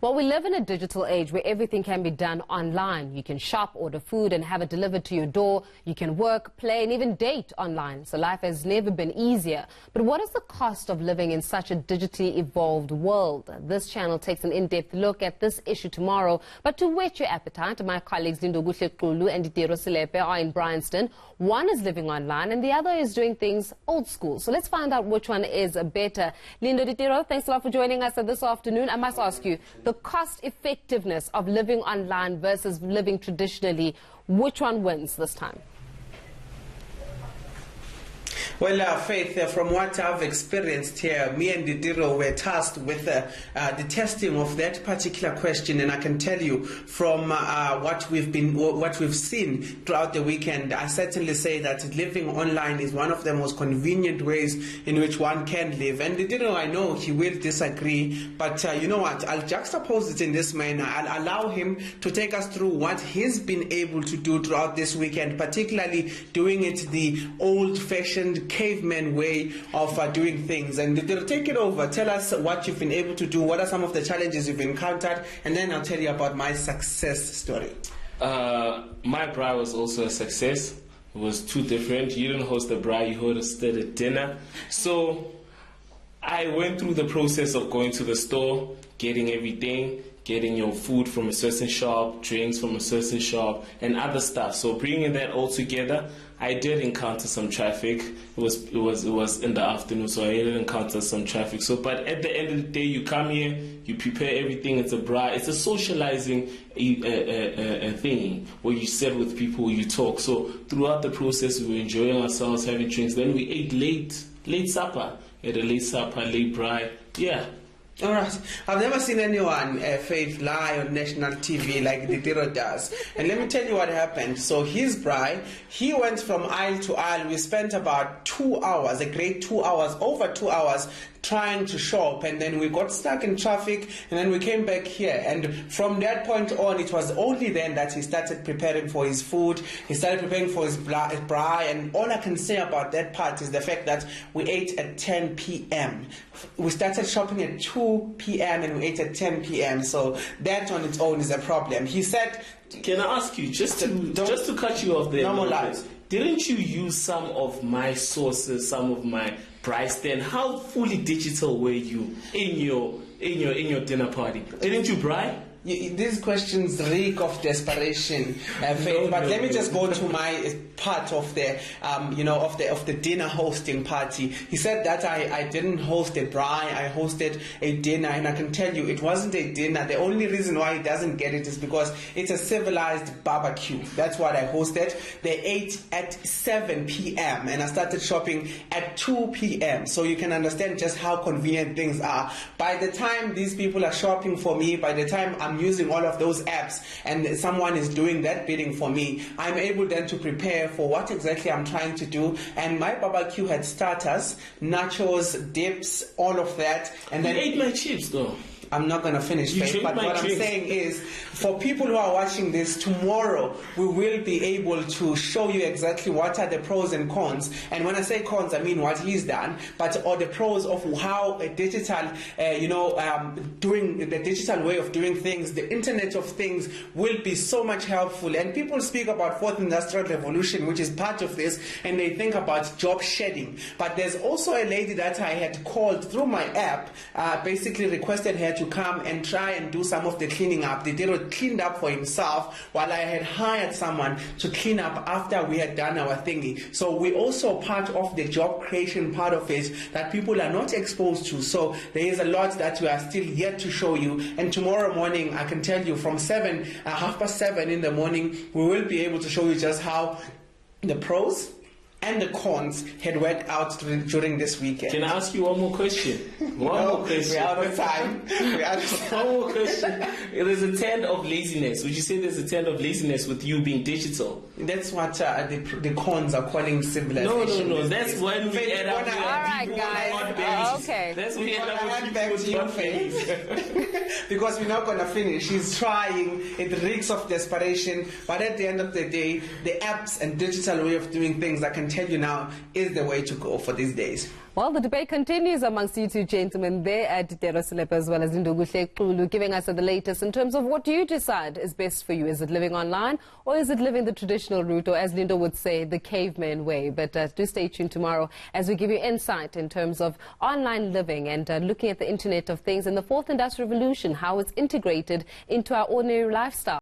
Well, we live in a digital age where everything can be done online. You can shop, order food and have it delivered to your door. You can work, play and even date online. So life has never been easier. But what is the cost of living in such a digitally evolved world? This channel takes an in-depth look at this issue tomorrow. But to whet your appetite, my colleagues Lindogu Hlekulu and Ditiro Selepe are in Bryanston. One is living online and the other is doing things old school. So let's find out which one is better. Lindo, Ditiro, thanks a lot for joining us this afternoon. I must ask you, the cost effectiveness of living online versus living traditionally, which one wins this time? Well, Faith, from what I've experienced here, me and Ditiro were tasked with the testing of that particular question, and I can tell you from what we've seen throughout the weekend, I certainly say that living online is one of the most convenient ways in which one can live. And Ditiro, I know he will disagree, but you know what? I'll juxtapose it in this manner. I'll allow him to take us through what he's been able to do throughout this weekend, particularly doing it the old-fashioned caveman way of doing things. And they'll take it over. Tell us what you've been able to do. What are some of the challenges you've encountered? And then I'll tell you about my success story. My braai was also a success. It was two different. You didn't host a braai, you hosted a dinner. So I went through the process of going to the store, getting everything, getting your food from a certain shop, drinks from a certain shop, and other stuff. So bringing that all together, I did encounter some traffic. It was in the afternoon, so I did encounter some traffic. So, but at the end of the day, you come here, you prepare everything. It's a braai. It's a socializing thing where you sit with people, you talk. So throughout the process, we were enjoying ourselves, having drinks. Then we ate late supper. At a late supper, late braai. Yeah. All right. I've never seen anyone, Faith, lie on national TV like Ditiro does. And let me tell you what happened. So his braai, he went from aisle to aisle. We spent about 2 hours, a great 2 hours, over 2 hours, trying to shop, and then we got stuck in traffic, and then we came back here. And from that point on, it was only then that he started preparing for his food. He started preparing for his braai, and all I can say about that part is the fact that we ate at 10 p.m. We started shopping at 2 p.m. and we ate at 10 p.m. So that on its own is a problem. He said, "Can I ask you, just to cut you off there? No more lies. Didn't you use some of my sources, some of my price? Then how fully digital were you in your dinner party? Didn't you braai?" These questions reek of desperation, Faith. But let me just go to my part of the, of the dinner hosting party. He said that I didn't host a braai, I hosted a dinner, and I can tell you it wasn't a dinner. The only reason why he doesn't get it is because it's a civilized barbecue. That's what I hosted. They ate at 7 p.m. and I started shopping at 2 p.m. So you can understand just how convenient things are. By the time these people are shopping for me, by the time I'm using all of those apps and someone is doing that bidding for me, I'm able then to prepare for what exactly I'm trying to do. And my barbecue had starters, nachos, dips, all of that. And then you ate my chips though. I'm not going to finish, Faith, but what I'm saying is, for people who are watching this, tomorrow we will be able to show you exactly what are the pros and cons. And when I say cons, I mean what he's done, but or the pros of how a digital, doing the digital way of doing things, the Internet of Things will be so much helpful. And people speak about fourth industrial revolution, which is part of this, and they think about job shedding. But there's also a lady that I had called through my app, basically requested her to come and try and do some of the cleaning up. They did cleaned up for himself while I had hired someone to clean up after we had done our thingy. So we're also part of the job creation part of it that people are not exposed to. So there is a lot that we are still yet to show you. And tomorrow morning, I can tell you from 7:30 in the morning, we will be able to show you just how the pros and the cons had worked out during this weekend. Can I ask you one more question? More question. We're out of time. One more question. There's a trend of laziness. Would you say there's a trend of laziness with you being digital? That's what the cons are calling civilization. No. That's when we end up with all right, guys. Okay. That's when we end up with back to your face. Because we're not going to finish. He's trying. It reeks of desperation. But at the end of the day, the apps and digital way of doing things, I can tell you now is the way to go for these days. Well, the debate continues amongst you two gentlemen there at Ditero Selepa as well as Ndunguhle Xulu, giving us the latest in terms of what you decide is best for you. Is it living online or is it living the traditional route, or as Lindo would say, the caveman way? But do stay tuned tomorrow as we give you insight in terms of online living and looking at the Internet of Things and the fourth industrial revolution, how it's integrated into our ordinary lifestyle.